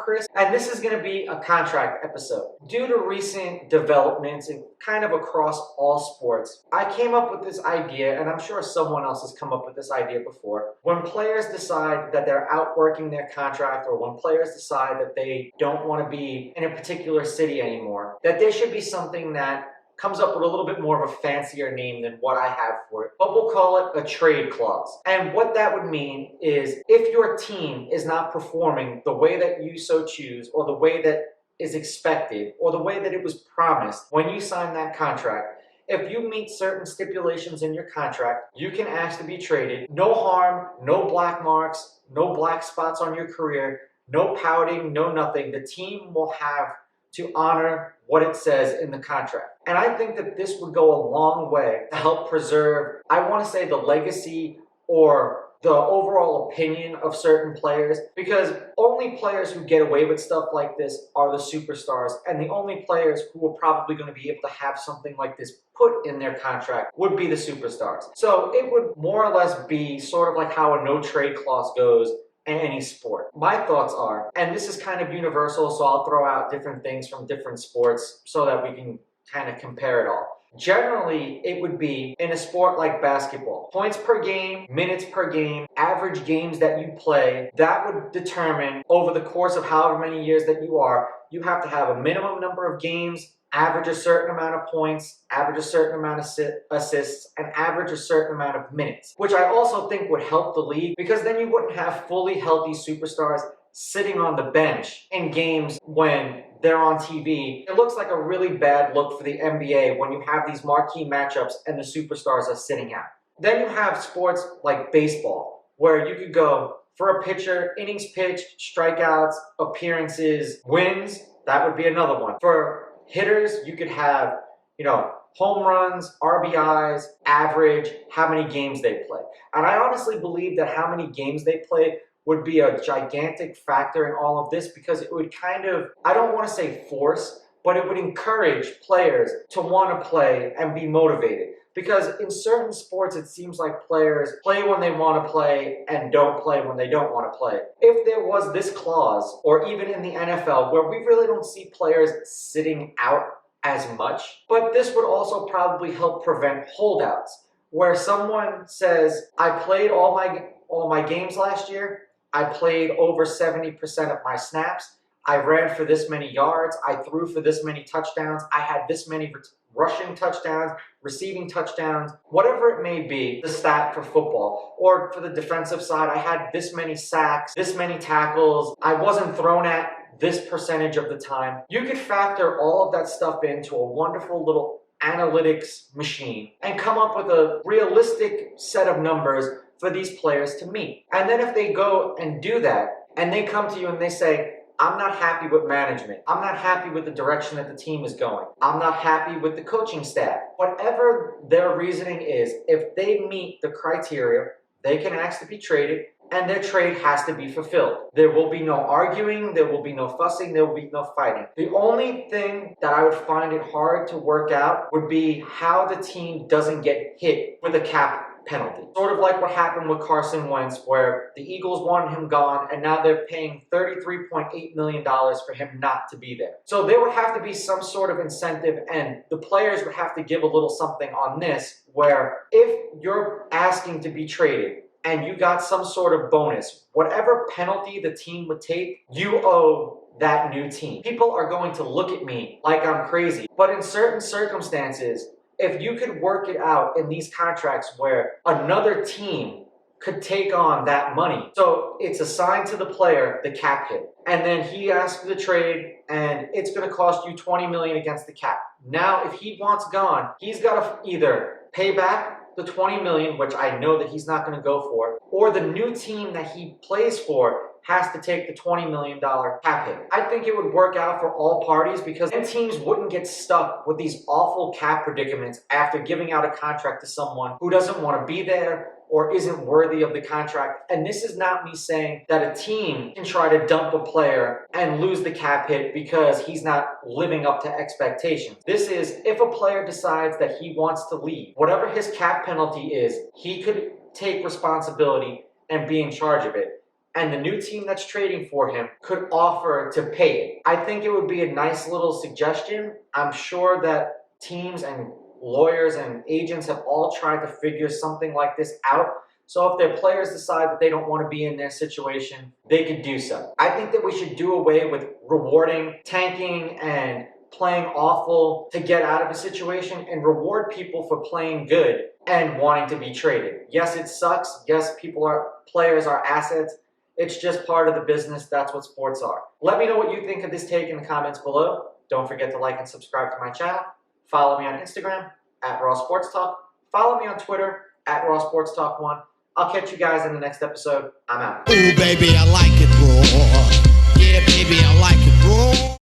Chris, and this is going to be a contract episode. Due to recent developments and kind of across all sports, I came up with this idea, and I'm sure someone else has come up with this idea before. When players decide that they're outworking their contract, or when players decide that they don't want to be in a particular city anymore, that there should be something that comes up with a little bit more of a fancier name than what I have for it, but we'll call it a trade clause. And what that would mean is if your team is not performing the way that you so choose, or the way that is expected, or the way that it was promised when you signed that contract, if you meet certain stipulations in your contract, you can ask to be traded. No harm, no black marks, no black spots on your career, no pouting, no nothing. The team will have to honor what it says in the contract. And I think that this would go a long way to help preserve, I want to say, the legacy or the overall opinion of certain players, because only players who get away with stuff like this are the superstars, and the only players who are probably going to be able to have something like this put in their contract would be the superstars. So it would more or less be sort of like how a no trade clause goes in any sport. My thoughts are, and this is kind of universal, so I'll throw out different things from different sports so that we can kind of compare it all. Generally, it would be in a sport like basketball. Points per game, minutes per game, average games that you play, that would determine over the course of however many years that you have to have a minimum number of games, average a certain amount of points, average a certain amount of assists, and average a certain amount of minutes, which I also think would help the league, because then you wouldn't have fully healthy superstars sitting on the bench in games when they're on TV. It looks like a really bad look for the NBA when you have these marquee matchups and the superstars are sitting out. Then you have sports like baseball, where you could go for a pitcher, innings pitched, strikeouts, appearances, wins. That would be another one. For hitters, you could have, home runs, RBIs, average, how many games they play. And I honestly believe that how many games they play would be a gigantic factor in all of this, because it would kind of, I don't want to say force, but it would encourage players to want to play and be motivated. Because in certain sports, it seems like players play when they want to play and don't play when they don't want to play. If there was this clause, or even in the NFL, where we really don't see players sitting out as much, but this would also probably help prevent holdouts, where someone says, I played all my games last year, I played over 70% of my snaps, I ran for this many yards, I threw for this many touchdowns, I had this many rushing touchdowns, receiving touchdowns, whatever it may be, the stat for football. Or for the defensive side, I had this many sacks, this many tackles, I wasn't thrown at this percentage of the time. You could factor all of that stuff into a wonderful little analytics machine and come up with a realistic set of numbers for these players to meet. And then if they go and do that, and they come to you and they say, I'm not happy with management, I'm not happy with the direction that the team is going, I'm not happy with the coaching staff, whatever their reasoning is, if they meet the criteria, they can ask to be traded, and their trade has to be fulfilled. There will be no arguing, there will be no fussing, there will be no fighting. The only thing that I would find it hard to work out would be how the team doesn't get hit with a cap penalty. Sort of like what happened with Carson Wentz, where the Eagles wanted him gone, and now they're paying $33.8 million for him not to be there. So there would have to be some sort of incentive, and the players would have to give a little something on this, where if you're asking to be traded, and you got some sort of bonus, whatever penalty the team would take, you owe that new team. People are going to look at me like I'm crazy, but in certain circumstances, if you could work it out in these contracts where another team could take on that money, so it's assigned to the player, the cap hit, and then he asks for the trade, and it's going to cost you $20 million against the cap. Now, if he wants gone, he's got to either pay back the $20 million, which I know that he's not going to go for, or the new team that he plays for has to take the $20 million cap hit. I think it would work out for all parties, because then teams wouldn't get stuck with these awful cap predicaments after giving out a contract to someone who doesn't want to be there or isn't worthy of the contract. And this is not me saying that a team can try to dump a player and lose the cap hit because he's not living up to expectations. This is if a player decides that he wants to leave, whatever his cap penalty is, he could take responsibility and be in charge of it. and the new team that's trading for him could offer to pay it. I think it would be a nice little suggestion. I'm sure that teams and lawyers and agents have all tried to figure something like this out. So if their players decide that they don't want to be in their situation, they could do so. I think that we should do away with rewarding tanking and playing awful to get out of a situation and reward people for playing good and wanting to be traded. Yes, it sucks. Yes, players are assets. It's just part of the business. That's what sports are. Let me know what you think of this take in the comments below. Don't forget to like and subscribe to my channel. Follow me on Instagram at Raw Sports Talk. Follow me on Twitter at Raw Sports Talk 1. I'll catch you guys in the next episode. I'm out. Ooh, baby, I like it raw. Yeah, baby, I like it raw.